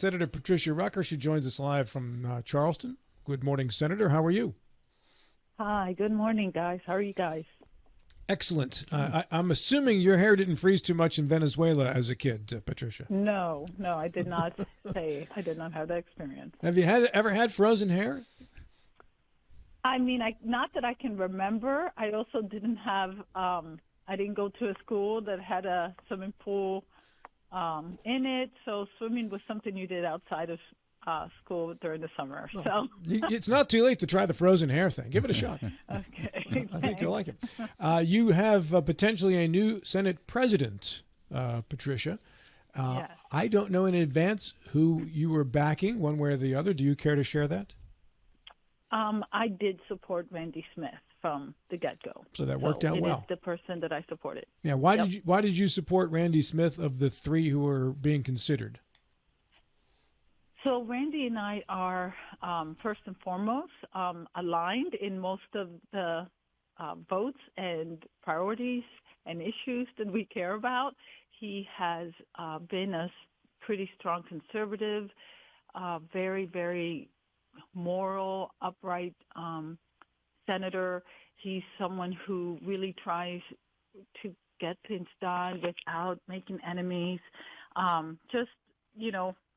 Senator Patricia Rucker. She joins us live from Charleston. Good morning, Senator. How are you? Hi, good morning, guys. How are you guys? Excellent. I'm assuming your hair didn't freeze too much in Venezuela as a kid, Patricia. No, I did not say I did not have that experience. Have you ever had frozen hair? I mean, not that I can remember. I also didn't have. I didn't go to a school that had a swimming pool in it, so swimming was something you did outside of school during the summer. So it's not too late to try the frozen hair thing. Give it a shot. Okay, I think you'll like it. You have potentially a new Senate president, Patricia. Yes. I don't know in advance who you were backing, one way or the other. Do you care to share that? I did support Randy Smith from the get-go. So that worked out well. It is the person that I supported. Yeah. Why did you support Randy Smith of the three who were being considered? So Randy and I are, first and foremost, aligned in most of the votes and priorities and issues that we care about. He has been a pretty strong conservative, very, very moral, upright senator. He's someone who really tries to get things done without making enemies.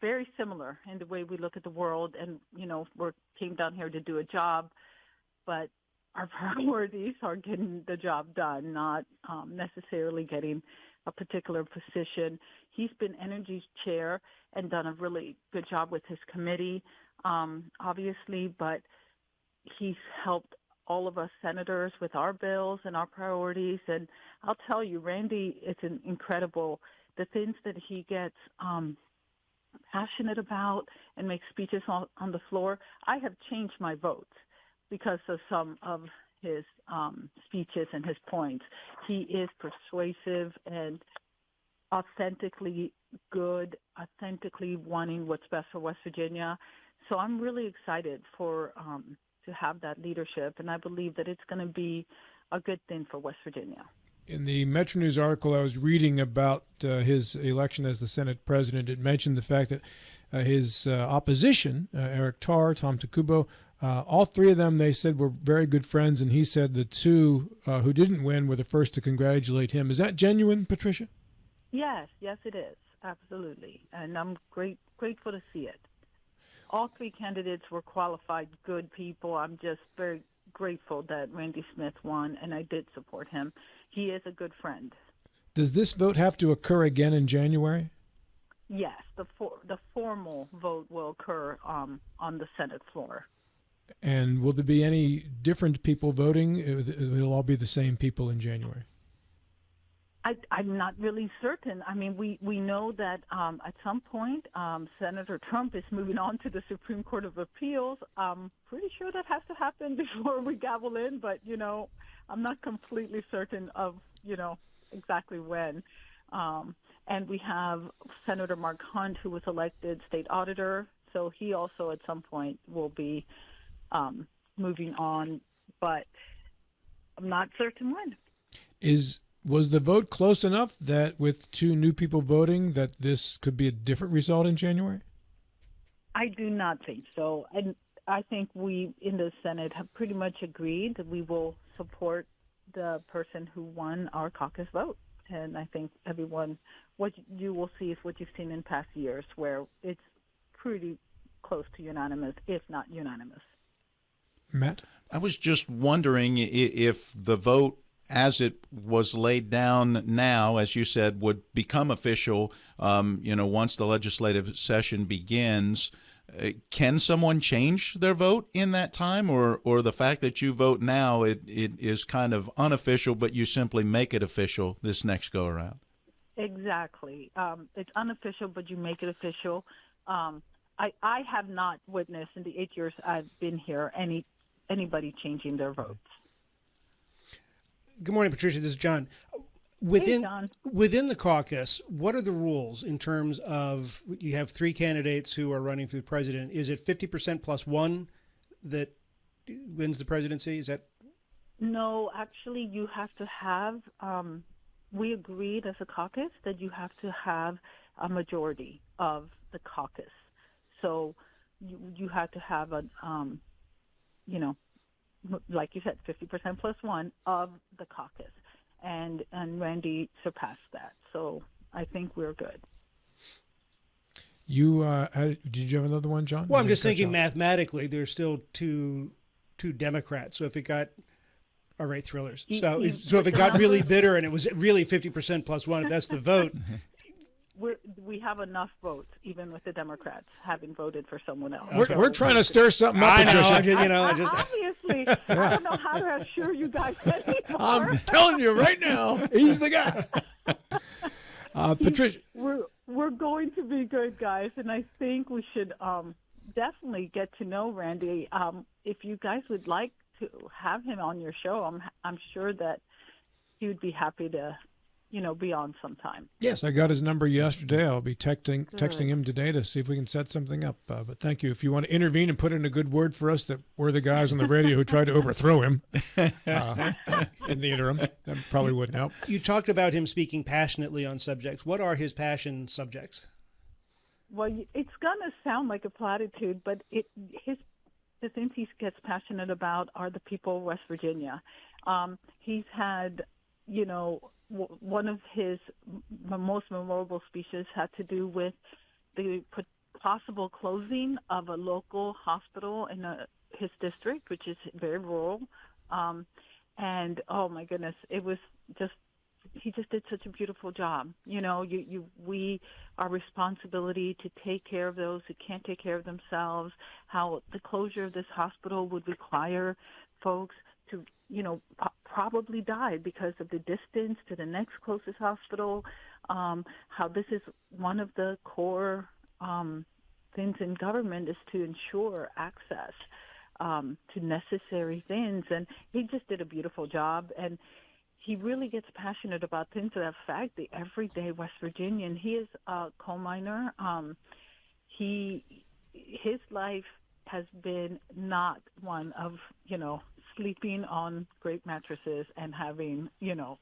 Very similar in the way we look at the world, and we came down here to do a job, but our priorities are getting the job done, not necessarily getting a particular position. He's been energy chair and done a really good job with his committee, obviously, but he's helped all of us senators with our bills and our priorities. And I'll tell you, Randy is incredible. The things that he gets passionate about and makes speeches on the floor. I have changed my vote because of some of his speeches and his points. He is persuasive and authentically good, authentically wanting what's best for West Virginia. So I'm really excited for to have that leadership, and I believe that it's going to be a good thing for West Virginia. In the Metro News article I was reading about his election as the Senate president, it mentioned the fact that his opposition, Eric Tarr, Tom Takubo, all three of them, they said, were very good friends, and he said the two who didn't win were the first to congratulate him. Is that genuine, Patricia? Yes, it is, absolutely, and I'm grateful to see it. All three candidates were qualified, good people. I'm just very grateful that Randy Smith won, and I did support him. He is a good friend. Does this vote have to occur again in January? Yes, the formal vote will occur on the Senate floor. And will there be any different people voting? It'll all be the same people in January. I'm not really certain. I mean, we know that at some point Senator Trump is moving on to the Supreme Court of Appeals. I'm pretty sure that has to happen before we gavel in, but, I'm not completely certain of, exactly when. And we have Senator Mark Hunt, who was elected state auditor, so he also at some point will be moving on, but I'm not certain when. Was the vote close enough that with two new people voting that this could be a different result in January? I do not think so. And I think we in the Senate have pretty much agreed that we will support the person who won our caucus vote. And I think what you will see is what you've seen in past years, where it's pretty close to unanimous, if not unanimous. Matt? I was just wondering if the vote as it was laid down now, as you said, would become official, once the legislative session begins. Can someone change their vote in that time, or the fact that you vote now, it is kind of unofficial, but you simply make it official this next go around? Exactly. It's unofficial, but you make it official. I have not witnessed in the 8 years I've been here anybody changing their votes. Good morning, Patricia. This is John. Hey, John. Within the caucus, what are the rules in terms of you have three candidates who are running for the president? Is it 50% plus one that wins the presidency? Is that? No, actually, you have to have. We agreed as a caucus that you have to have a majority of the caucus. So you had to have a, like you said, 50% plus one of the caucus, and Randy surpassed that. So I think we're good. You did you have another one, John? Well, I'm just thinking mathematically, there's still two Democrats. So if it got all right, thrillers. So if it got really bitter and it was really 50% plus one, if that's the vote. We have enough votes, even with the Democrats having voted for someone else. We're trying to stir something up, Patricia. Obviously, I don't know how to assure you guys anymore. I'm telling you right now, he's the guy. Patricia. We're going to be good, guys, and I think we should definitely get to know Randy. If you guys would like to have him on your show, I'm sure that he would be happy to, be on sometime. Yes, I got his number yesterday. I'll be texting him today to see if we can set something up. But thank you. If you want to intervene and put in a good word for us that we're the guys on the radio who tried to overthrow him in the interim, that probably wouldn't help. You talked about him speaking passionately on subjects. What are his passion subjects? Well, it's going to sound like a platitude, but the things he gets passionate about are the people of West Virginia. He's had, one of his most memorable speeches had to do with the possible closing of a local hospital in his district, which is very rural. And oh my goodness, it was he just did such a beautiful job. Our responsibility to take care of those who can't take care of themselves, how the closure of this hospital would require folks to, probably die because of the distance to the next closest hospital, how this is one of the core things in government is to ensure access to necessary things. And he just did a beautiful job. And he really gets passionate about things that affect the everyday West Virginian. He is a coal miner. His life has been not one of, sleeping on great mattresses and having,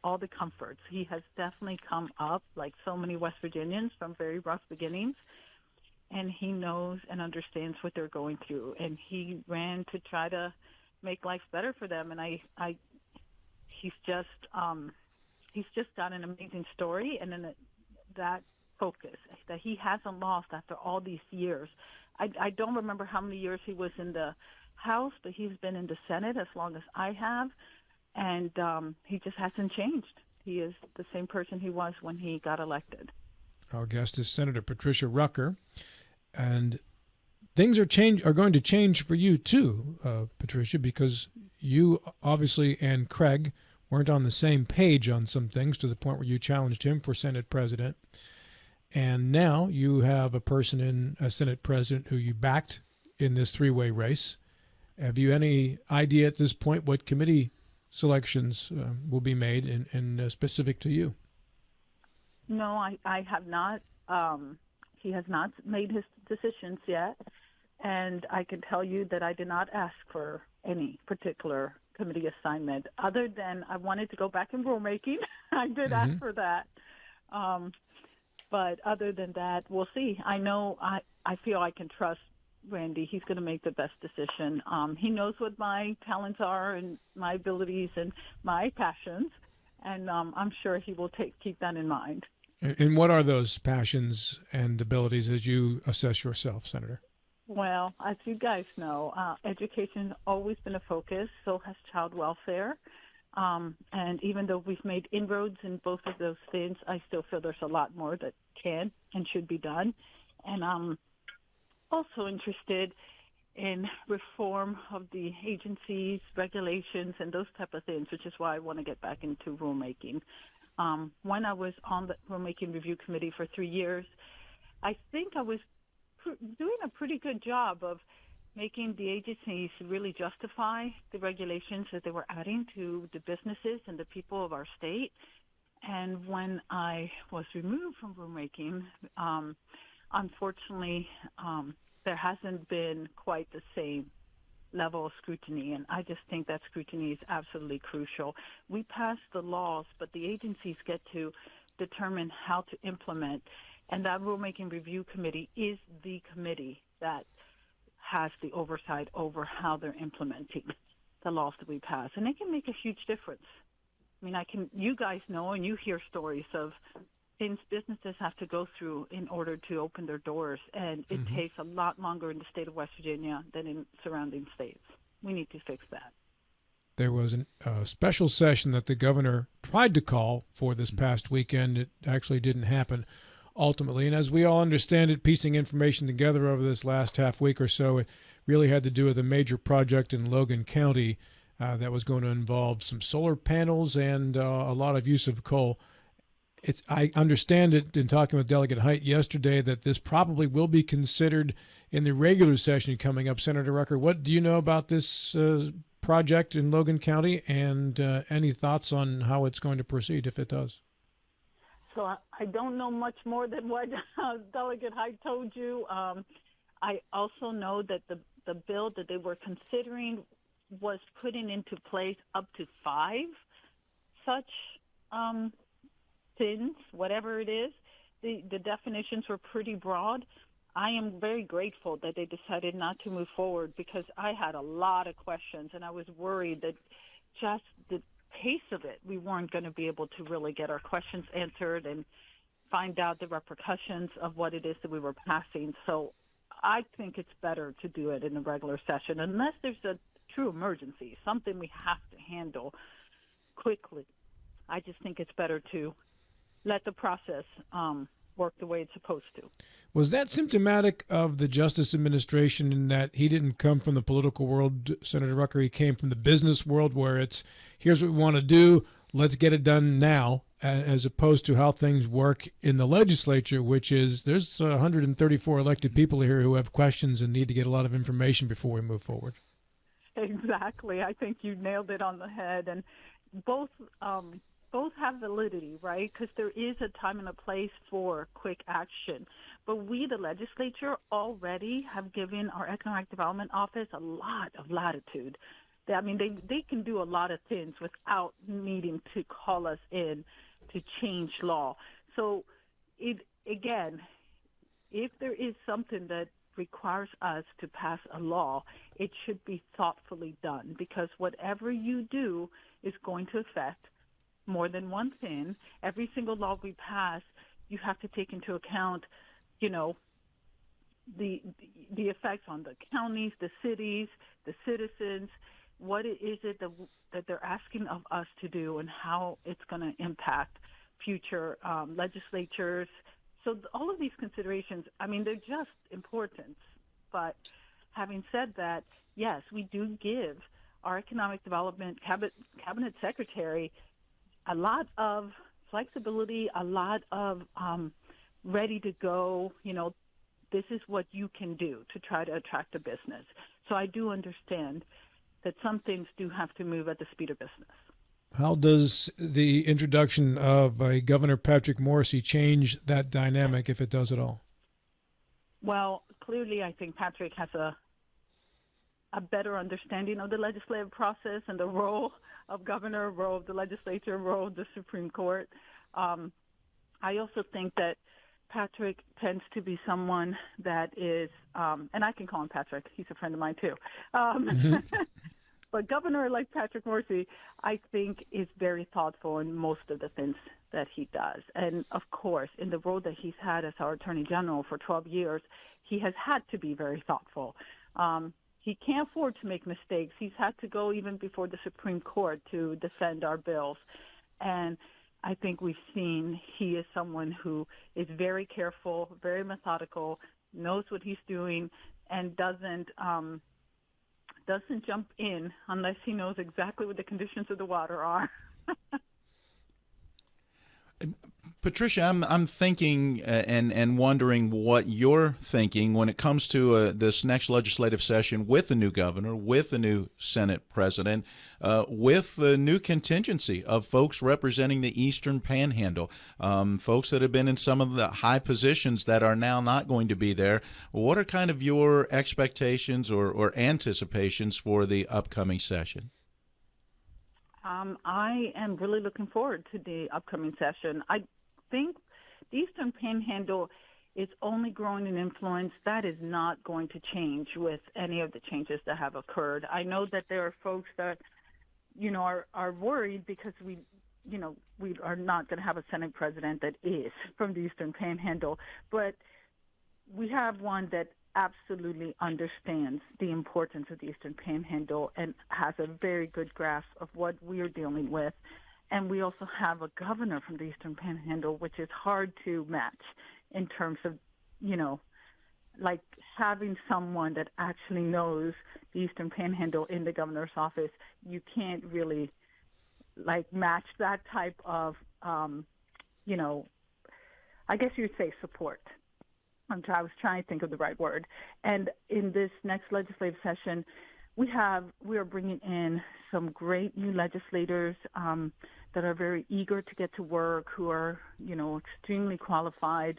all the comforts. He has definitely come up, like so many West Virginians, from very rough beginnings. And he knows and understands what they're going through. And he ran to try to make life better for them. And he's just got an amazing story, and then that focus that he hasn't lost after all these years. I don't remember how many years he was in the House, but he's been in the Senate as long as I have, and he just hasn't changed. He is the same person he was when he got elected. Our guest is Senator Patricia Rucker, and things are going to change for you too, Patricia, because you obviously and Craig weren't on the same page on some things to the point where you challenged him for Senate president. And now you have a person in a Senate president who you backed in this three-way race. Have you any idea at this point what committee selections will be made and specific to you? No, I have not. He has not made his decisions yet. And I can tell you that I did not ask for any particular committee assignment other than I wanted to go back in rulemaking. I did ask for that. But other than that, we'll see. I know I feel I can trust Randy. He's going to make the best decision. He knows what my talents are and my abilities and my passions, and I'm sure he will keep that in mind. And what are those passions and abilities as you assess yourself, Senator? Well, as you guys know, education has always been a focus. So has child welfare. And even though we've made inroads in both of those things, I still feel there's a lot more that can and should be done. And I'm also interested in reform of the agencies, regulations, and those type of things, which is why I want to get back into rulemaking. When I was on the Rulemaking Review Committee for 3 years, I think I was doing a pretty good job of making the agencies really justify the regulations that they were adding to the businesses and the people of our state. And when I was removed from rulemaking, unfortunately, there hasn't been quite the same level of scrutiny, and I just think that scrutiny is absolutely crucial. We pass the laws, but the agencies get to determine how to implement. And that rulemaking review committee is the committee that has the oversight over how they're implementing the laws that we pass. And it can make a huge difference. I mean, you guys know and you hear stories of things businesses have to go through in order to open their doors. And it takes a lot longer in the state of West Virginia than in surrounding states. We need to fix that. There was a special session that the governor tried to call for this past weekend. It actually didn't happen ultimately. And as we all understand it, piecing information together over this last half week or so, it really had to do with a major project in Logan County that was going to involve some solar panels and a lot of use of coal. I understand it in talking with Delegate Height yesterday that this probably will be considered in the regular session coming up. Senator Rucker, what do you know about this project in Logan County, and any thoughts on how it's going to proceed if it does? So I don't know much more than what Delegate Height told you. I also know that the bill that they were considering was putting into place up to 5 such things, whatever it is. The definitions were pretty broad. I am very grateful that they decided not to move forward because I had a lot of questions and I was worried that just the pace of it, we weren't going to be able to really get our questions answered and find out the repercussions of what it is that we were passing. So I think it's better to do it in the regular session unless there's a true emergency, something we have to handle quickly. I just think it's better to let the process work the way it's supposed to. Was that symptomatic of the Justice Administration in that he didn't come from the political world, Senator Rucker? He came from the business world where it's, here's what we want to do, let's get it done now, as opposed to how things work in the legislature, which is there's 134 elected people here who have questions and need to get a lot of information before we move forward. Exactly. I think you nailed it on the head. And both have validity, right? Because there is a time and a place for quick action. But we, the legislature, already have given our Economic Development Office a lot of latitude. I mean, they can do a lot of things without needing to call us in to change law. So, again, if there is something that requires us to pass a law, it should be thoughtfully done because whatever you do is going to affect more than one thing. Every single law we pass, you have to take into account, the effects on the counties, the cities, the citizens. What is it that they're asking of us to do and how it's going to impact future legislatures. So all of these considerations, I mean, they're just important. But having said that, yes, we do give our Economic Development Cabinet Secretary a lot of flexibility, a lot of ready to go, this is what you can do to try to attract a business. So I do understand that some things do have to move at the speed of business. How does the introduction of Governor Patrick Morrisey change that dynamic, if it does at all? Well, clearly I think Patrick has a better understanding of the legislative process and the role of governor, role of the legislature, role of the Supreme Court. I also think that Patrick tends to be someone that is, and I can call him Patrick, he's a friend of mine too. But Governor-elect Patrick Morrisey, I think, is very thoughtful in most of the things that he does. And, of course, in the role that he's had as our Attorney General for 12 years, he has had to be very thoughtful. He can't afford to make mistakes. He's had to go even before the Supreme Court to defend our bills. And I think we've seen he is someone who is very careful, very methodical, knows what he's doing, and doesn't jump in unless he knows exactly what the conditions of the water are. Patricia, I'm thinking and wondering what you're thinking when it comes to this next legislative session with the new governor, with the new Senate president, with the new contingency of folks representing the Eastern Panhandle, folks that have been in some of the high positions that are now not going to be there. What are kind of your expectations or anticipations for the upcoming session? I am really looking forward to the upcoming session. I think the Eastern Panhandle It's only growing in influence. That is not going to change with any of the changes that have occurred. I know that there are folks that, are worried because we are not going to have a Senate president that is from the Eastern Panhandle, but we have one that absolutely understands the importance of the Eastern Panhandle and has a very good grasp of what we're dealing with. And we also have a governor from the Eastern Panhandle, which is hard to match in terms of, like having someone that actually knows the Eastern Panhandle in the governor's office. You can't really match that type of, I guess you'd say support. I was trying to think of the right word. And in this next legislative session, we are bringing in some great new legislators that are very eager to get to work, who are, extremely qualified.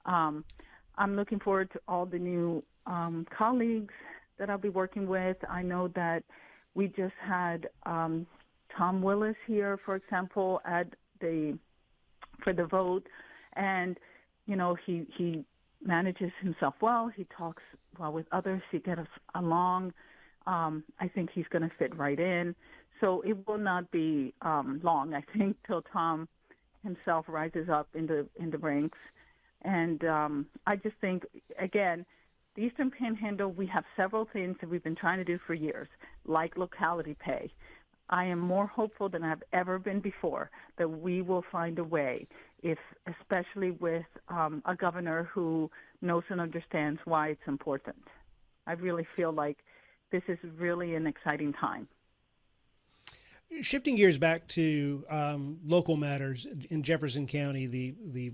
I'm looking forward to all the new colleagues that I'll be working with. I know that we just had Tom Willis here, for example, for the vote, and he manages himself well. He talks well with others. He gets us along. I think he's going to fit right in. So it will not be long, I think, till Tom himself rises up in the ranks. And I just think, again, the Eastern Panhandle, we have several things that we've been trying to do for years, like locality pay. I am more hopeful than I've ever been before that we will find a way, especially with a governor who knows and understands why it's important. I really feel like this is really an exciting time. Shifting gears back to local matters in Jefferson County, the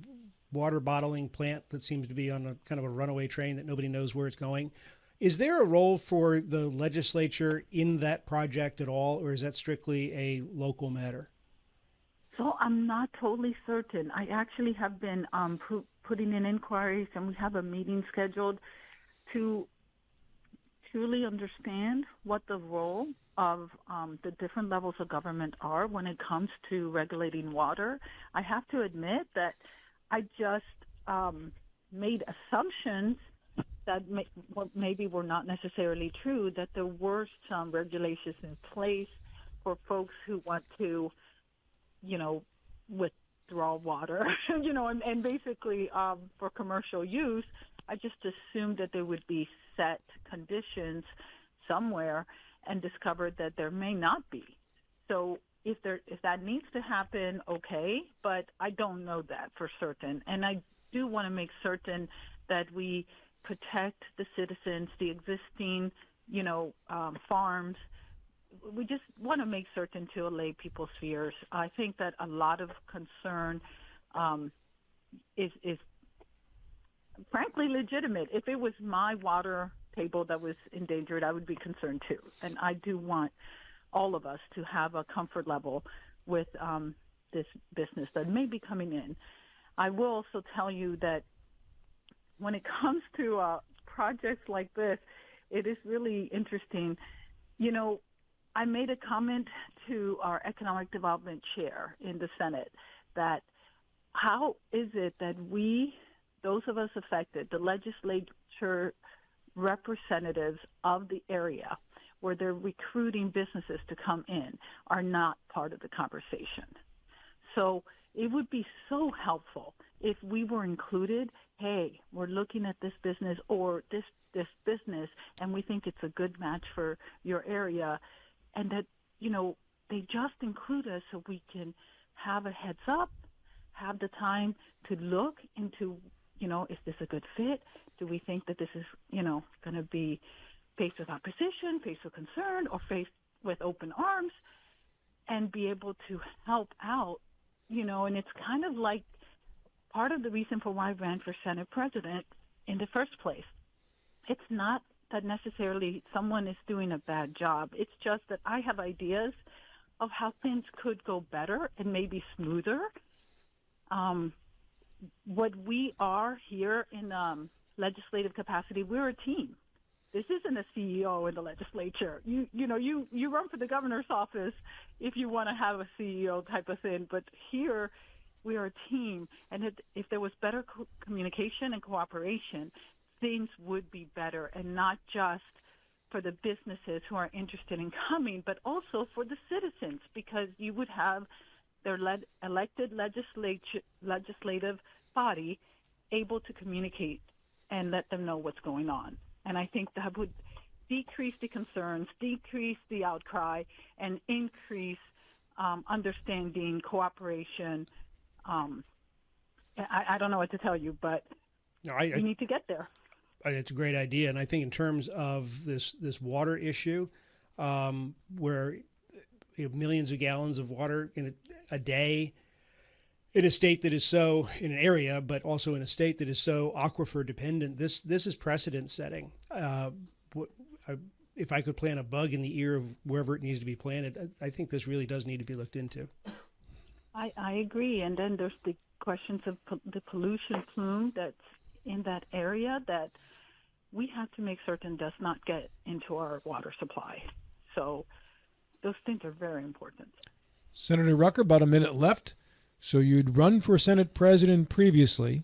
water bottling plant that seems to be on a kind of a runaway train that nobody knows where it's going. Is there a role for the legislature in that project at all, or is that strictly a local matter? So I'm not totally certain. I actually have been putting in inquiries, and we have a meeting scheduled to truly understand what the role of the different levels of government are when it comes to regulating water. I have to admit that I just made assumptions that maybe were not necessarily true, that there were some regulations in place for folks who want to, withdraw water, and basically for commercial use. I just assumed that there would be set conditions somewhere and discovered that there may not be. So if that needs to happen, okay, but I don't know that for certain. And I do want to make certain that we protect the citizens, the existing, farms. We just want to make certain to allay people's fears. I think that a lot of concern is frankly legitimate. If it was my water table that was endangered, I would be concerned too. And I do want all of us to have a comfort level with this business that may be coming in. I will also tell you that when it comes to projects like this, it is really interesting. I made a comment to our economic development chair in the Senate that how is it that we, those of us affected, the legislature representatives of the area where they're recruiting businesses to come in, are not part of the conversation. So it would be so helpful if we were included. Hey, we're looking at this business or this business, and we think it's a good match for your area, and that, they just include us so we can have a heads up, have the time to look into, is this a good fit? Do we think that this is, going to be faced with opposition, faced with concern, or faced with open arms, and be able to help out, and it's kind of like part of the reason for why I ran for Senate president in the first place. It's not that necessarily someone is doing a bad job. It's just that I have ideas of how things could go better and maybe smoother. What we are here in legislative capacity, we're a team. This isn't a CEO in the legislature. You run for the governor's office if you want to have a CEO type of thing. But here, We are a team, and if there was better communication and cooperation, things would be better, and not just for the businesses who are interested in coming, but also for the citizens, because you would have their elected legislative body able to communicate and let them know what's going on. And I think that would decrease the concerns, decrease the outcry, and increase understanding, cooperation. I don't know what to tell you, but we need to get there. It's a great idea. And I think in terms of this water issue, where you have millions of gallons of water in a day in a state that is so, in an area, but also in a state that is so aquifer dependent, this is precedent setting. If I could plant a bug in the ear of wherever it needs to be planted, I think this really does need to be looked into. I agree. And then there's the questions of the pollution plume that's in that area that we have to make certain does not get into our water supply. So those things are very important. Senator Rucker, about a minute left. So you'd run for Senate President previously.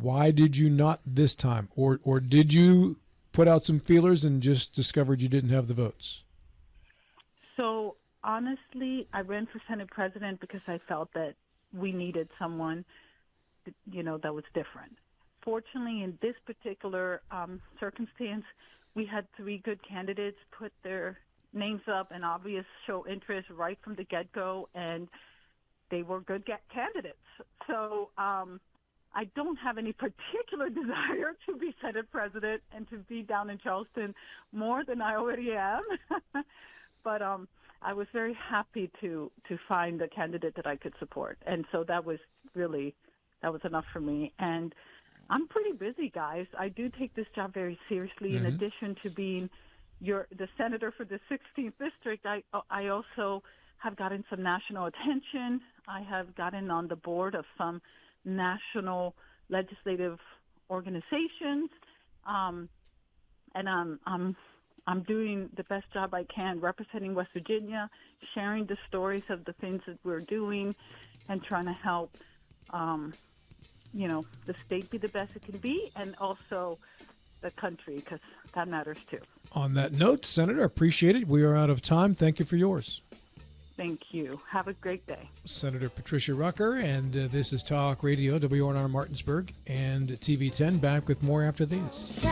Why did you not this time? Or did you put out some feelers and just discovered you didn't have the votes? So honestly, I ran for Senate President because I felt that we needed someone, that was different. Fortunately, in this particular circumstance, we had 3 good candidates put their names up and obvious show interest right from the get-go, and they were good candidates. So I don't have any particular desire to be Senate President and to be down in Charleston more than I already am. But I was very happy to find a candidate that I could support. And so that was enough for me. And I'm pretty busy, guys. I do take this job very seriously. In addition to being the senator for the 16th district, I also have gotten some national attention. I have gotten on the board of some national legislative organizations, and I'm doing the best job I can representing West Virginia, sharing the stories of the things that we're doing, and trying to help the state be the best it can be, and also the country, because that matters too. On that note, Senator, appreciate it. We are out of time. Thank you for yours. Thank you. Have a great day. Senator Patricia Rucker, and this is Talk Radio, WRNR Martinsburg, and TV 10. Back with more after these.